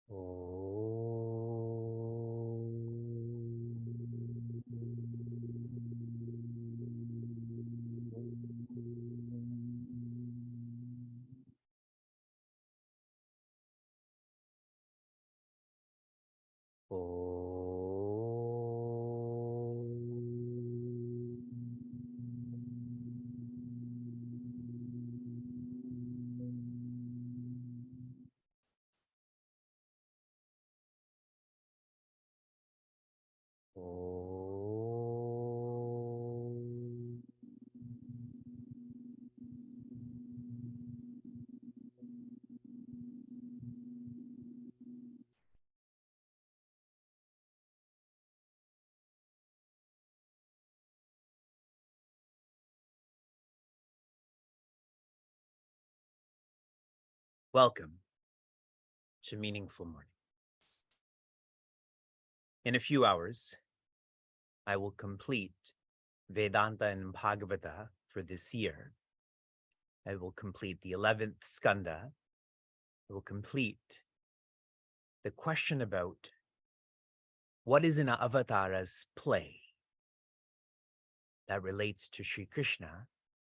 Oh. Welcome to Meaningful Morning. In a few hours, I will complete Vedanta and Bhagavata for this year. I will complete the 11th skanda. I will complete the question about what is an avatara's play that relates to Sri Krishna,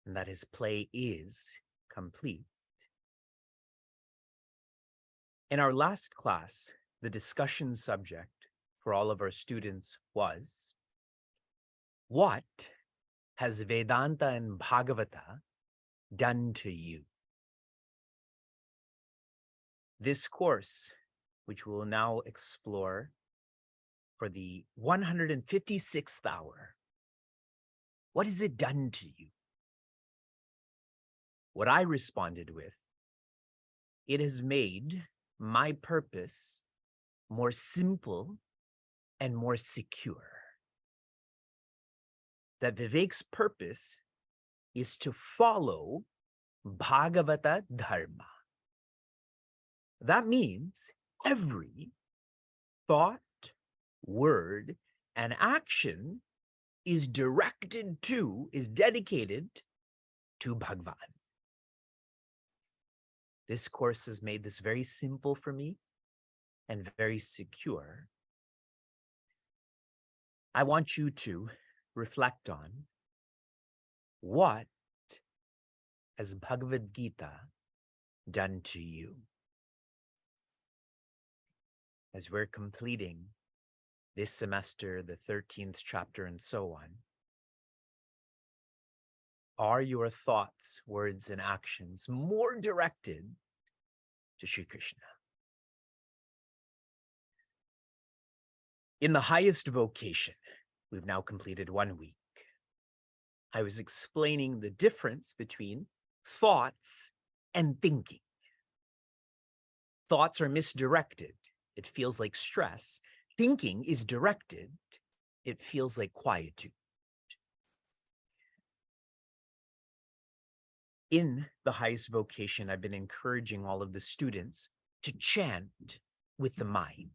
and that his play is complete. In our last class, the discussion subject for all of our students was, what has Vedanta and Bhagavata done to you? This course, which we'll now explore for the 156th hour, what has it done to you? What I responded with, it has made my purpose more simple and more secure. That Vivek's purpose is to follow Bhagavata Dharma. That means every thought, word, and action is dedicated to Bhagwan. This course has made this very simple for me and very secure. I want you to reflect on, what has Bhagavad Gita done to you? As we're completing this semester, the 13th chapter, and so on, are your thoughts, words, and actions more directed to Sri Krishna? In the highest vocation, we've now completed 1 week. I was explaining the difference between thoughts and thinking. Thoughts are misdirected. It feels like stress. Thinking is directed. It feels like quietude. In the highest vocation, I've been encouraging all of the students to chant with the mind.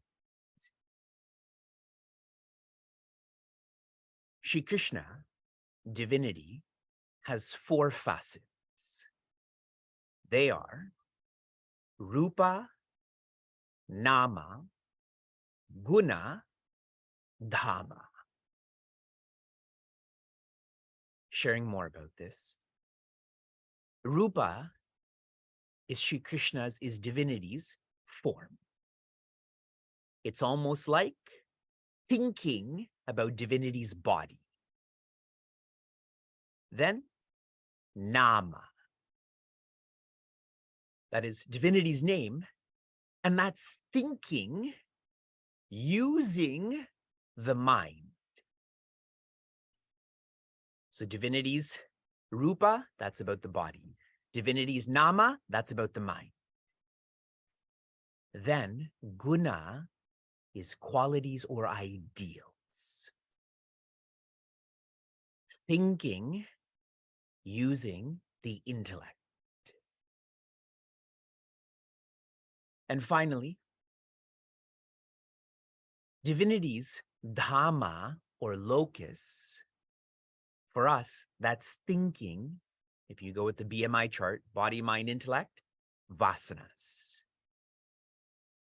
Shri Krishna, divinity, has 4 facets. They are Rupa, Nama, Guna, Dhamma. Sharing more about this. Rupa is Shri Krishna's, is divinity's form. It's almost like thinking about divinity's body. Then Nama. That is divinity's name, and that's thinking using the mind. So divinity's Rupa, that's about the body. Divinity's Nama, that's about the mind. Then Guna is qualities or ideals. Thinking using the intellect. And finally, divinity's Dhamma or locus, for us, that's thinking. If you go with the BMI chart, body, mind, intellect, vasanas.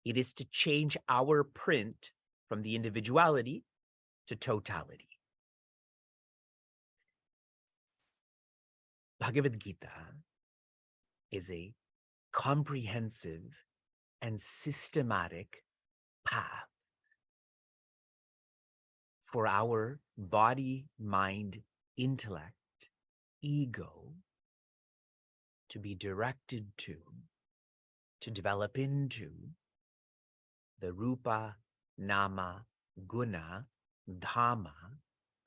It is to change our print from the individuality to totality. Bhagavad Gita is a comprehensive and systematic path for our body, mind, intellect, ego to be directed to develop into the Rupa, Nama, Guna, Dhamma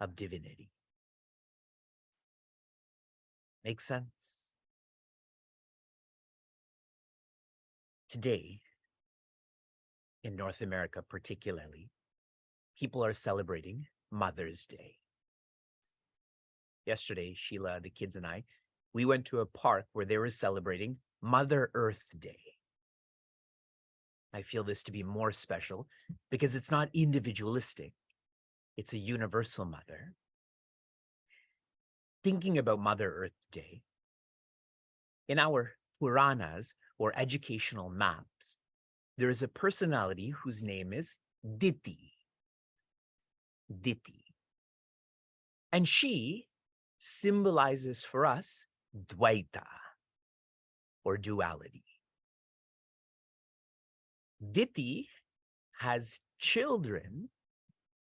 of divinity. Make sense? Today, in North America particularly, people are celebrating Mother's Day. Yesterday, Sheila, the kids, and I, we went to a park where they were celebrating Mother Earth Day. I feel this to be more special because it's not individualistic. It's a universal mother. Thinking about Mother Earth Day, in our Puranas or educational maps, there is a personality whose name is Diti. Diti. And she symbolizes for us Dvaita or duality. Diti has children,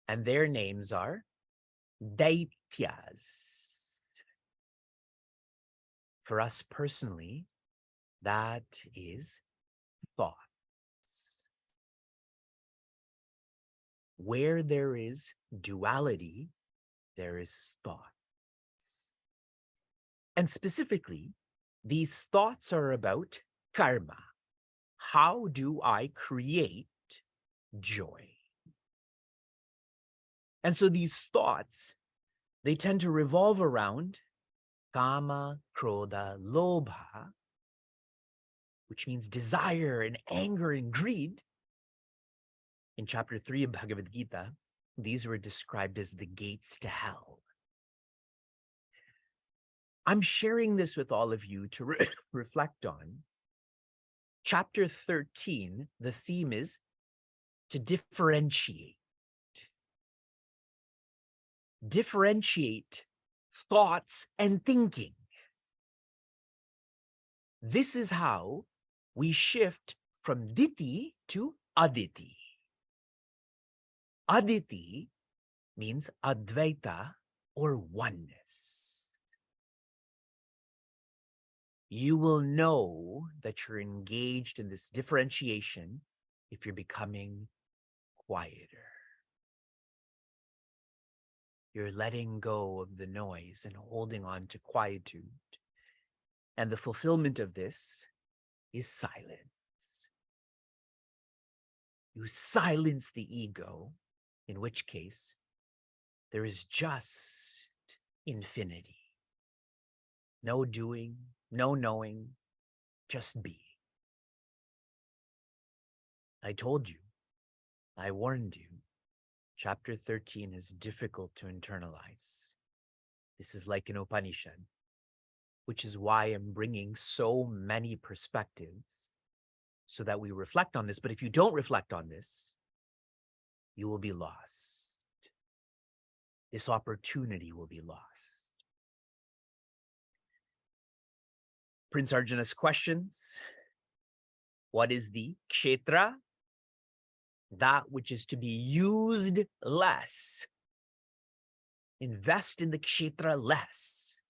and their names are Daityas. For us personally, that is thoughts. Where there is duality, there is thoughts. And specifically, these thoughts are about karma. How do I create joy? And so these thoughts, they tend to revolve around kama, krodha, lobha, which means desire and anger and greed. In chapter 3 of Bhagavad Gita, these were described as the gates to hell. I'm sharing this with all of you to reflect on. Chapter 13, the theme is to differentiate. Differentiate thoughts and thinking. This is how we shift from Diti to Aditi. Aditi means Advaita or oneness. You will know that you're engaged in this differentiation if you're becoming quieter. You're letting go of the noise and holding on to quietude. And the fulfillment of this is silence. You silence the ego, in which case there is just infinity. No doing, no knowing, just being. I told you, I warned you, chapter 13 is difficult to internalize. This is like an Upanishad, which is why I'm bringing so many perspectives so that we reflect on this. But if you don't reflect on this, you will be lost. This opportunity will be lost. Prince Arjuna's questions. What is the kshetra? That which is to be used less. Invest in the kshetra less.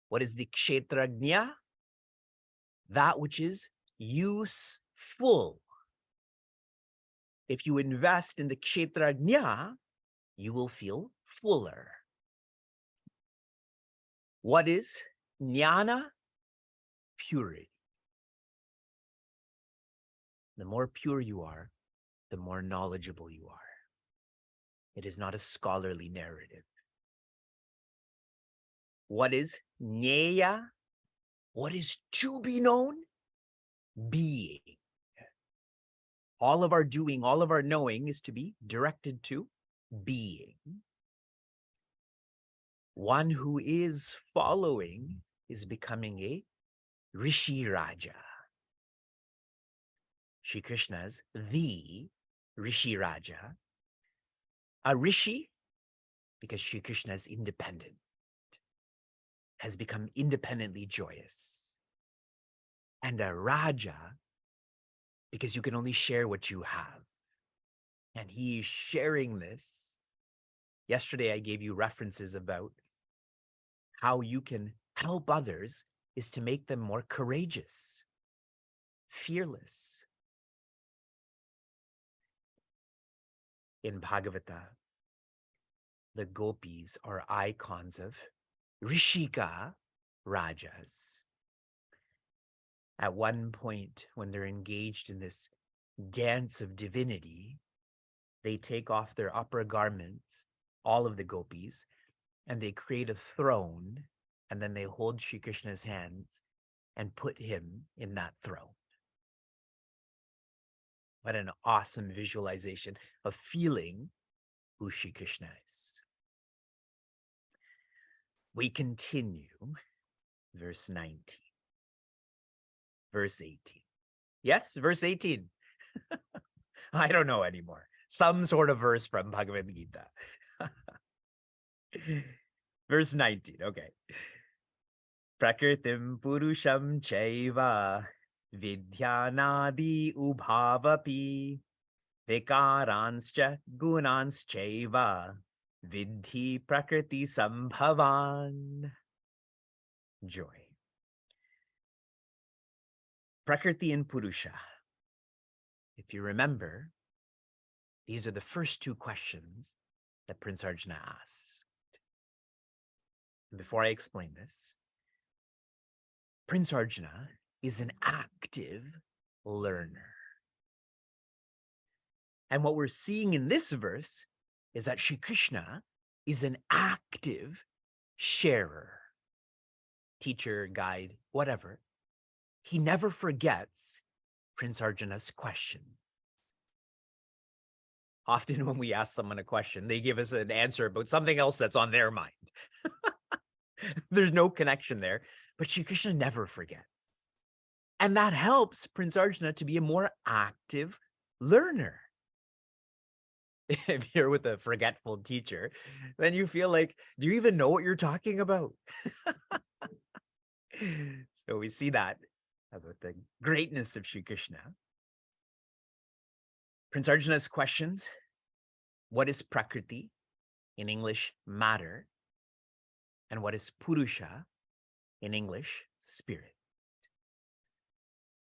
What is the kshetrajna? That which is useful. If you invest in the kshetrajna, you will feel fuller. What is jnana? Purity. The more pure you are, the more knowledgeable you are. It is not a scholarly narrative. What is jnaya? What is to be known? Being. All of our doing, all of our knowing is to be directed to being. One who is following is becoming a Rishi Raja. Shri Krishna's the Rishi Raja. A Rishi, because Shri Krishna is independent, has become independently joyous. And a Raja, because you can only share what you have. And he is sharing this. Yesterday, I gave you references about how you can help others is to make them more courageous, fearless. In Bhagavata, the gopis are icons of Rishika Rajas. At one point, when they're engaged in this dance of divinity, they take off their upper garments, all of the gopis, and they create a throne, and then they hold Shri Krishna's hands and put him in that throne. What an awesome visualization of feeling who Shri Krishna is. We continue, verse 19. Verse 18. Yes, verse 18. I don't know anymore. Some sort of verse from Bhagavad Gita. Verse 19, okay. Prakritim purusham chaiva vidyanadi ubhavapi vikaranscha gunanschaiva vidhi prakriti sambhavan. Joy. Prakriti and Purusha. If you remember, these are the first two questions that Prince Arjuna asked. And before I explain this, Prince Arjuna is an active learner. And what we're seeing in this verse is that Shri Krishna is an active sharer, teacher, guide, whatever. He never forgets Prince Arjuna's question. Often when we ask someone a question, they give us an answer about something else that's on their mind. There's no connection there, but Shri Krishna never forgets. And that helps Prince Arjuna to be a more active learner. If you're with a forgetful teacher, then you feel like, do you even know what you're talking about? So we see that about the greatness of Shri Krishna. Prince Arjuna's questions: what is Prakriti, in English, matter? And what is Purusha, in English, spirit?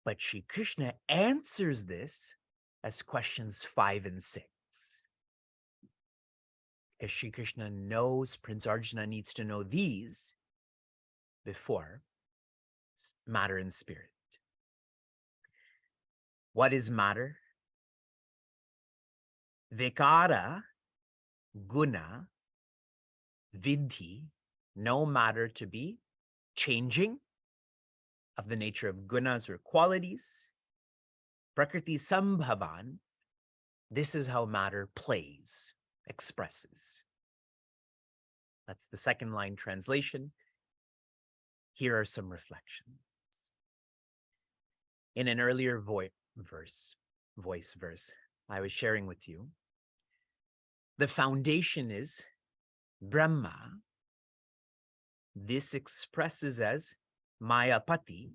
But Shri Krishna answers this as questions 5 and 6. Because Shri Krishna knows Prince Arjuna needs to know these before matter and spirit. What is matter? Vikara, guna, vidhi, know matter to be changing, of the nature of gunas or qualities. Prakriti sambhavan, this is how matter plays, expresses. That's the second line translation. Here are some reflections. In an earlier voice verse, I was sharing with you, the foundation is Brahma. This expresses as Mayapati,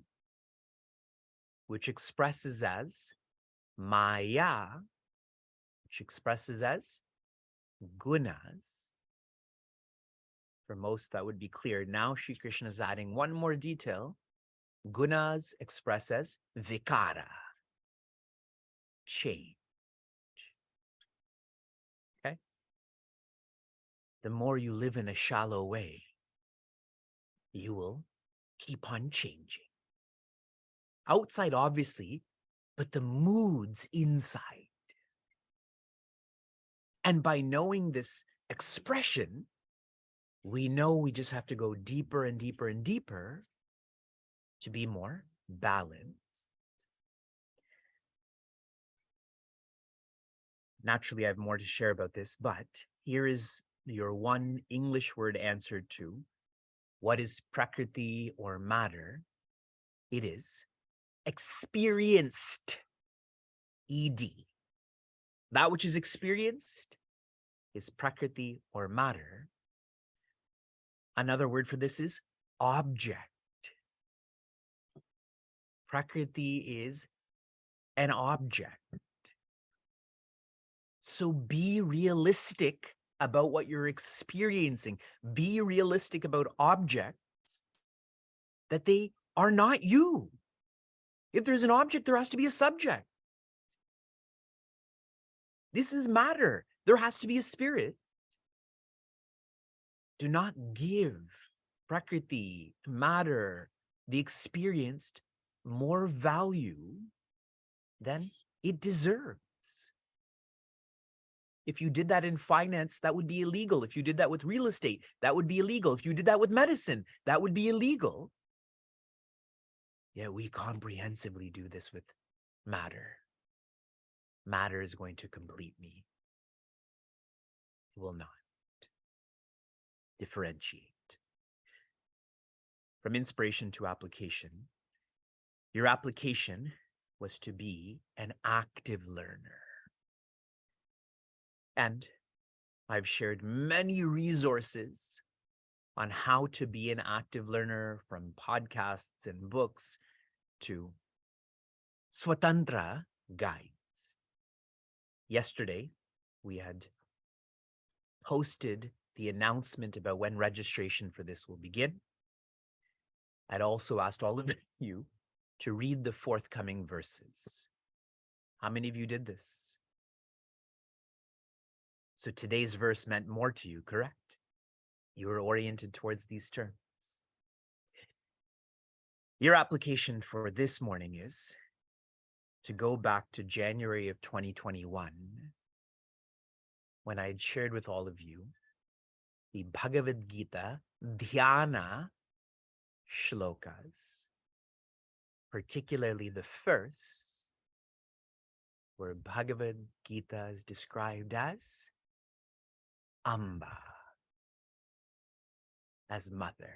which expresses as Maya, which expresses as gunas. For most, that would be clear. Now Shri Krishna is adding one more detail. Gunas express as vikara, change. Okay? The more you live in a shallow way, you will keep on changing. Outside, obviously, but the moods inside. And by knowing this expression, we know we just have to go deeper and deeper and deeper to be more balanced. Naturally, I have more to share about this, but here is your one English word answer to what is Prakriti or matter. It is experienced. ED. That which is experienced is prakriti or matter. Another word for this is object. Prakriti is an object. So be realistic about what you're experiencing. Be realistic about objects, that they are not you. If there's an object, there has to be a subject. This is matter. There has to be a spirit. Do not give prakriti, matter, the experienced, more value than it deserves. If you did that in finance, that would be illegal. If you did that with real estate, that would be illegal. If you did that with medicine, that would be illegal. Yet we comprehensively do this with matter. Matter is going to complete me. It will not differentiate. From inspiration to application, your application was to be an active learner. And I've shared many resources on how to be an active learner, from podcasts and books to Swatantra guides. Yesterday, we had posted the announcement about when registration for this will begin. I'd also asked all of you to read the forthcoming verses. How many of you did this? So today's verse meant more to you, correct? You were oriented towards these terms. Your application for this morning is to go back to January of 2021, when I had shared with all of you the Bhagavad Gita Dhyana shlokas, particularly the first, where Bhagavad Gita is described as Amba, as mother.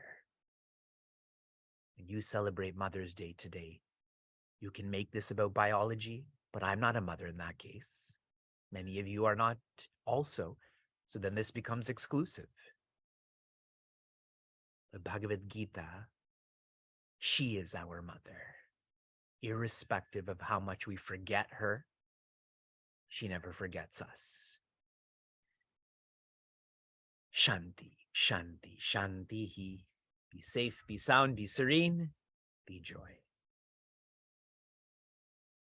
And you celebrate Mother's Day today. You can make this about biology, but I'm not a mother in that case. Many of you are not also. So then this becomes exclusive. The Bhagavad Gita, she is our mother. Irrespective of how much we forget her, she never forgets us. Shanti, Shanti, Shanti. Be safe, be sound, be serene, be joy.